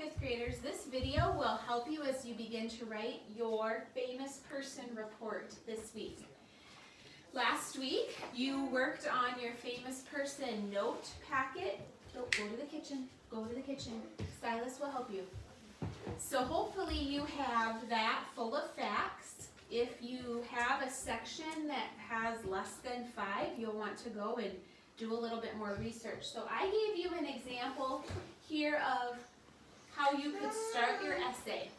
fifth graders, this video will help you as you begin to write your famous person report this week. Last week, you worked on your famous person note packet. Go to the kitchen, go to the kitchen. Silas will help you. So hopefully you have that full of facts. If you have a section that has less than 5, you'll want to go and do a little bit more research. So I gave you an example here of how you could start your essay.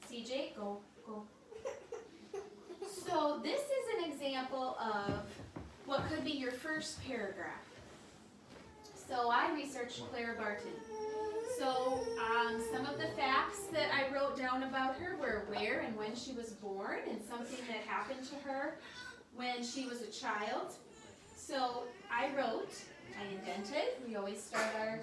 CJ, go. So this is an example of what could be your first paragraph. So I researched Clara Barton. So some of the facts that I wrote down about her were where and when she was born and something that happened to her when she was a child. So I indented. We always start our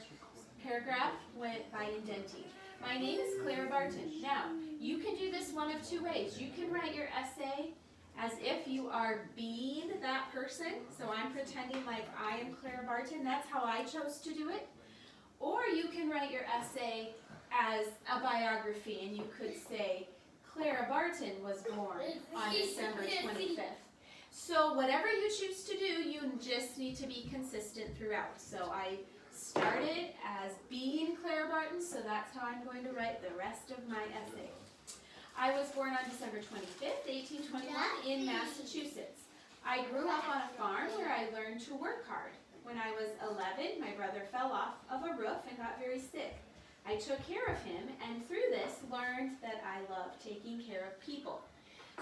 paragraph by indenting. My name is Clara Barton. Now, you can do this one of 2 ways. You can write your essay as if you are being that person. So I'm pretending like I am Clara Barton. That's how I chose to do it. Or you can write your essay as a biography, and you could say, Clara Barton was born on December 25th. So whatever you choose to do, you just need to be consistent throughout. So I started as being Clara Barton, so that's how I'm going to write the rest of my essay. I was born on December 25th, 1821 in Massachusetts. I grew up on a farm where I learned to work hard. When I was 11, my brother fell off of a roof and got very sick. I took care of him, and through this learned that I love taking care of people.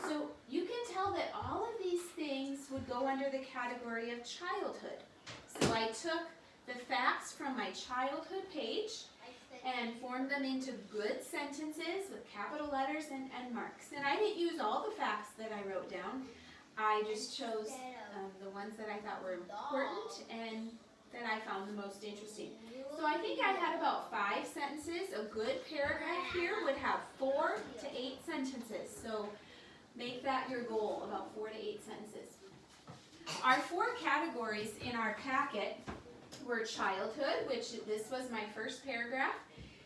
So you can tell that all of these things would go under the category of childhood. So I took the facts from my childhood page and formed them into good sentences with capital letters and marks. And I didn't use all the facts that I wrote down. I just chose the ones that I thought were important and that I found the most interesting. So I think I had about 5 sentences. A good paragraph here would have 4 to 8 sentences. So make that your goal, about 4 to 8 sentences. Our 4 categories in our packet were childhood, which this was my first paragraph.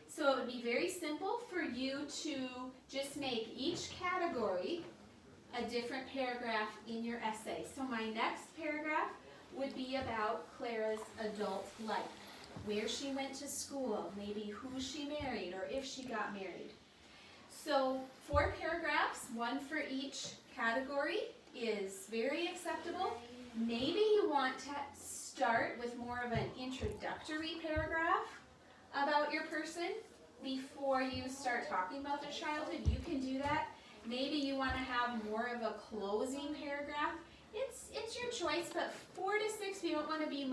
So it would be very simple for you to just make each category a different paragraph in your essay. So my next paragraph would be about Clara's adult life, where she went to school, maybe who she married or if she got married. So 4 paragraphs, 1 for each category, is very acceptable. Maybe you want to start with more of an introductory paragraph about your person before you start talking about their childhood. You can do that. Maybe you want to have more of a closing paragraph. It's your choice, but 4 to 6, we don't want to be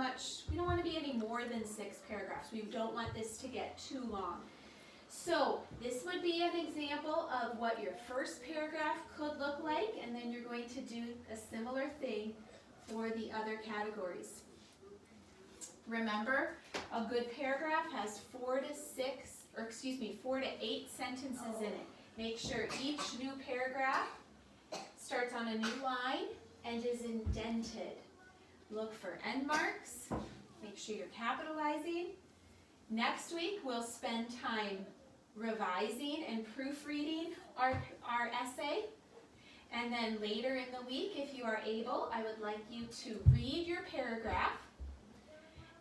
any more than 6 paragraphs. We don't want this to get too long. So this would be an example of what your first paragraph could look like, and then you're going to do a similar thing for the other categories. Remember, a good paragraph has 4 to 8 sentences in it. Make sure each new paragraph starts on a new line and is indented. Look for end marks. Make sure you're capitalizing. Next week, we'll spend time revising and proofreading our essay. And then later in the week, if you are able, I would like you to read your paragraph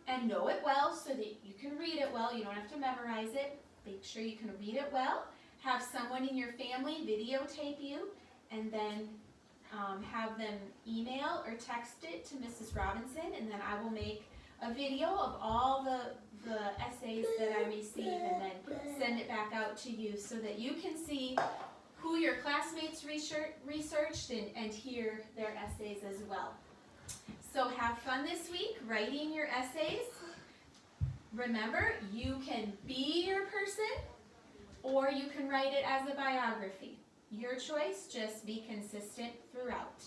and know it well so that you can read it well. You don't have to memorize it. Make sure you can read it well. Have someone in your family videotape you, and then have them email or text it to Mrs. Robinson, and then I will make a video of all the essays that I receive and then send it back out to you so that you can see who your classmates researched and hear their essays as well. So have fun this week writing your essays. Remember, you can be your person or you can write it as a biography. Your choice, just be consistent throughout.